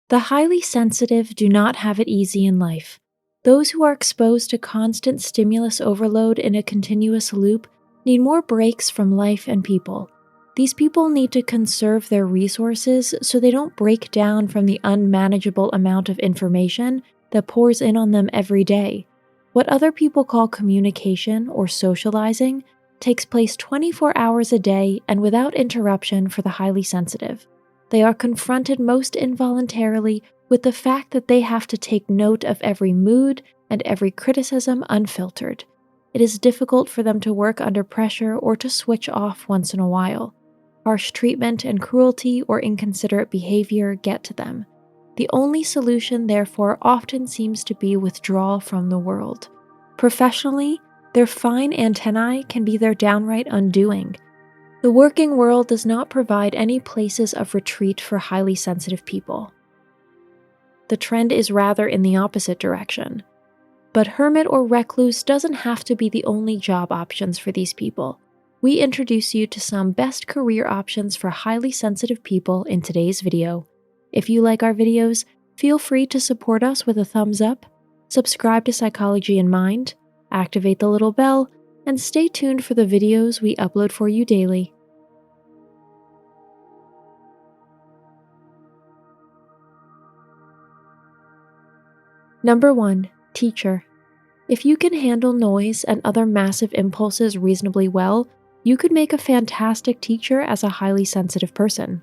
The highly sensitive do not have it easy in life. Those who are exposed to constant stimulus overload in a continuous loop need more breaks from life and people. These people need to conserve their resources so they don't break down from the unmanageable amount of information that pours in on them every day. What other people call communication or socializing takes place 24 hours a day and without interruption for the highly sensitive. They are confronted most involuntarily with the fact that they have to take note of every mood and every criticism unfiltered. It is difficult for them to work under pressure or to switch off once in a while. Harsh treatment and cruelty or inconsiderate behavior get to them. The only solution, therefore, often seems to be withdrawal from the world. Professionally, their fine antennae can be their downright undoing. The working world does not provide any places of retreat for highly sensitive people. The trend is rather in the opposite direction. But hermit or recluse doesn't have to be the only job options for these people. We introduce you to some best career options for highly sensitive people in today's video. If you like our videos, feel free to support us with a thumbs up, subscribe to Psychology in Mind, activate the little bell, and stay tuned for the videos we upload for you daily. Number 1. Teacher. If you can handle noise and other massive impulses reasonably well, you could make a fantastic teacher as a highly sensitive person.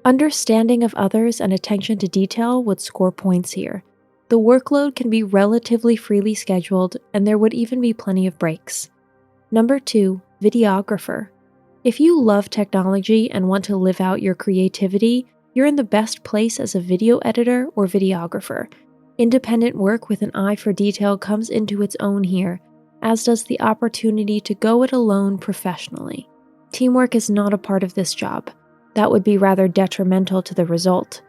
Understanding of others and attention to detail would score points here. The workload can be relatively freely scheduled, and there would even be plenty of breaks. Number 2. Videographer. If you love technology and want to live out your creativity, you're in the best place as a video editor or videographer. Independent work with an eye for detail comes into its own here, as does the opportunity to go it alone professionally. Teamwork is not a part of this job. That would be rather detrimental to the result.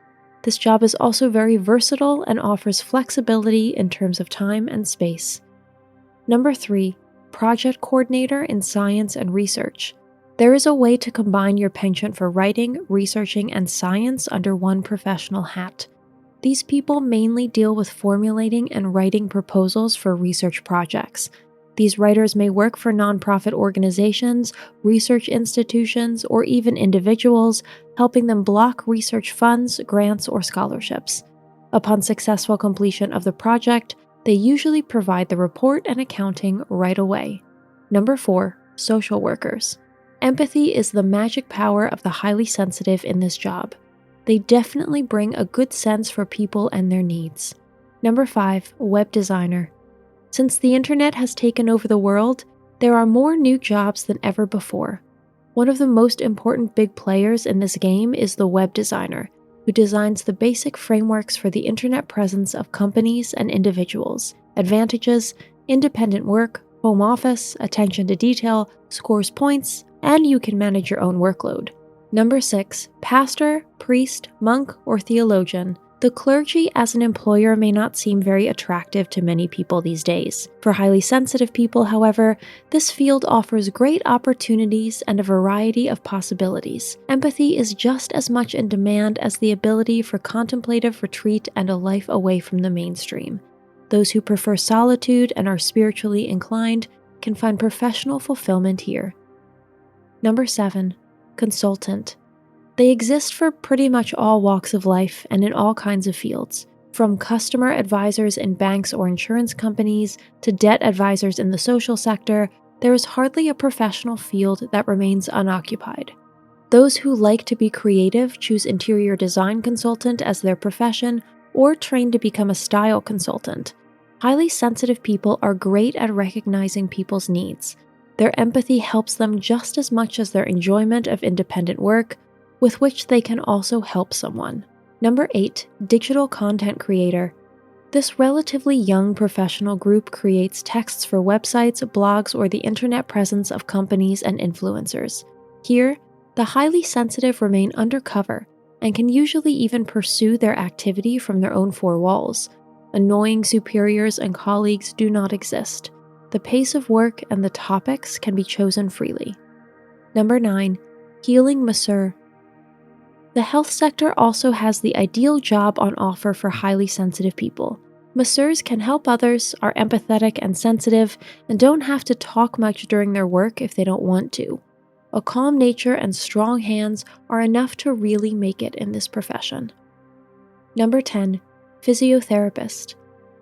This job is also very versatile and offers flexibility in terms of time and space. Number 3. Project coordinator in science and research. There is a way to combine your penchant for writing, researching, and science under one professional hat. These people mainly deal with formulating and writing proposals for research projects. These writers may work for nonprofit organizations, research institutions, or even individuals, helping them block research funds, grants, or scholarships. Upon successful completion of the project, they usually provide the report and accounting right away. Number 4. Social workers. Empathy is the magic power of the highly sensitive in this job. They definitely bring a good sense for people and their needs. Number 5. Web designer. Since the internet has taken over the world, there are more new jobs than ever before. One of the most important big players in this game is the web designer, who designs the basic frameworks for the internet presence of companies and individuals. Advantages: independent work, home office, attention to detail, scores points, and you can manage your own workload. Number 6. Pastor, priest, monk, or theologian. The clergy as an employer may not seem very attractive to many people these days. For highly sensitive people, however, this field offers great opportunities and a variety of possibilities. Empathy is just as much in demand as the ability for contemplative retreat and a life away from the mainstream. Those who prefer solitude and are spiritually inclined can find professional fulfillment here. Number 7. Consultant. They exist for pretty much all walks of life and in all kinds of fields, from customer advisors in banks or insurance companies to debt advisors in the social sector. There is hardly a professional field that remains unoccupied. Those who like to be creative choose interior design consultant as their profession or train to become a style consultant. Highly sensitive people are great at recognizing people's needs. Their empathy helps them just as much as their enjoyment of independent work, with which they can also help someone. Number 8. Digital content creator. This relatively young professional group creates texts for websites, blogs, or the internet presence of companies and influencers. Here, the highly sensitive remain undercover and can usually even pursue their activity from their own four walls. Annoying superiors and colleagues do not exist. The pace of work and the topics can be chosen freely. Number 9. Healing masseur. The health sector also has the ideal job on offer for highly sensitive people. Masseurs can help others, are empathetic and sensitive, and don't have to talk much during their work if they don't want to. A calm nature and strong hands are enough to really make it in this profession. Number 10. Physiotherapist.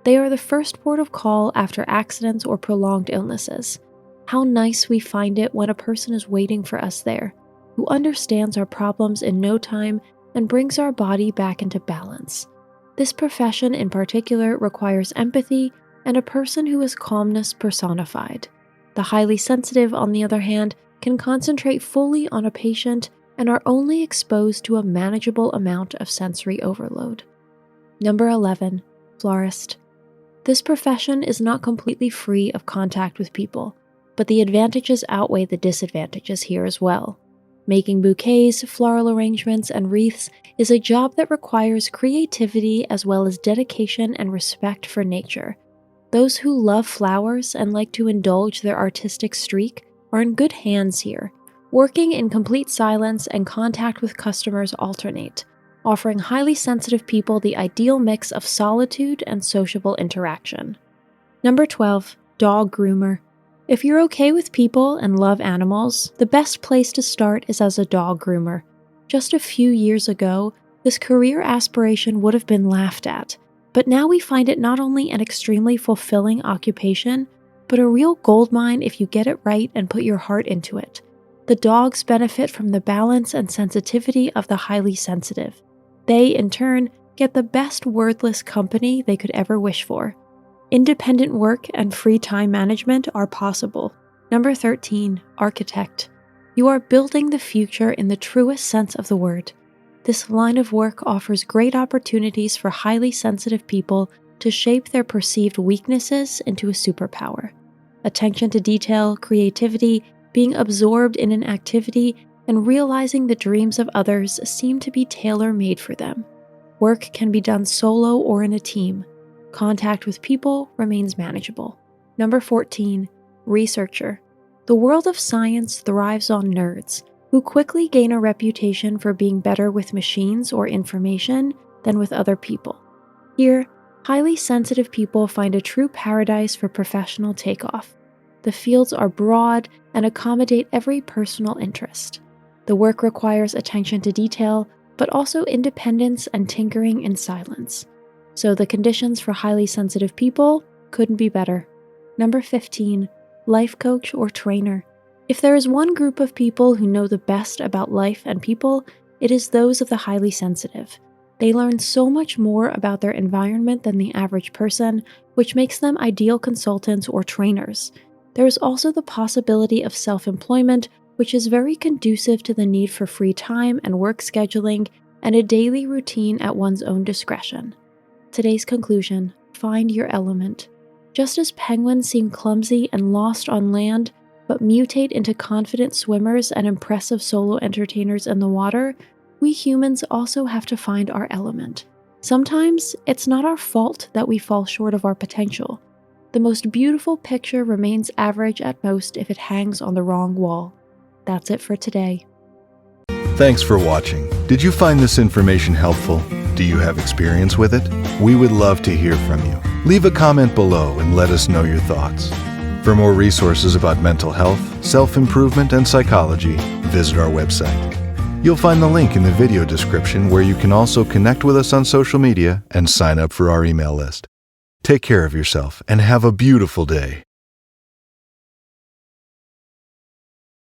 They are the first port of call after accidents or prolonged illnesses. How nice we find it when a person is waiting for us there, who understands our problems in no time and brings our body back into balance. This profession in particular requires empathy and a person who is calmness personified. The highly sensitive, on the other hand, can concentrate fully on a patient and are only exposed to a manageable amount of sensory overload. Number 11. Florist. This profession is not completely free of contact with people, but the advantages outweigh the disadvantages here as well. Making bouquets, floral arrangements, and wreaths is a job that requires creativity as well as dedication and respect for nature. Those who love flowers and like to indulge their artistic streak are in good hands here. Working in complete silence and contact with customers alternate, offering highly sensitive people the ideal mix of solitude and sociable interaction. Number 12. Dog groomer. If you're okay with people and love animals, the best place to start is as a dog groomer. Just a few years ago, this career aspiration would have been laughed at, but now we find it not only an extremely fulfilling occupation, but a real goldmine if you get it right and put your heart into it. The dogs benefit from the balance and sensitivity of the highly sensitive. They, in turn, get the best wordless company they could ever wish for. Independent work and free time management are possible. Number 13. Architect. You are building the future in the truest sense of the word. This line of work offers great opportunities for highly sensitive people to shape their perceived weaknesses into a superpower. Attention to detail, creativity, being absorbed in an activity, and realizing the dreams of others seem to be tailor-made for them. Work can be done solo or in a team. Contact with people remains manageable. Number 14. Researcher. The world of science thrives on nerds, who quickly gain a reputation for being better with machines or information than with other people. Here, highly sensitive people find a true paradise for professional takeoff. The fields are broad and accommodate every personal interest. The work requires attention to detail, but also independence and tinkering in silence. So the conditions for highly sensitive people couldn't be better. Number 15. Life coach or trainer. If there is one group of people who know the best about life and people, it is those of the highly sensitive. They learn so much more about their environment than the average person, which makes them ideal consultants or trainers. There is also the possibility of self-employment, which is very conducive to the need for free time and work scheduling and a daily routine at one's own discretion. Today's conclusion: find your element. Just as penguins seem clumsy and lost on land, but mutate into confident swimmers and impressive solo entertainers in the water, we humans also have to find our element. Sometimes it's not our fault that we fall short of our potential. The most beautiful picture remains average at most if it hangs on the wrong wall. That's it for today. Thanks for watching. Did you find this information helpful? Do you have experience with it? We would love to hear from you. Leave a comment below and let us know your thoughts. For more resources about mental health, self-improvement, and psychology, visit our website. You'll find the link in the video description where you can also connect with us on social media and sign up for our email list. Take care of yourself and have a beautiful day.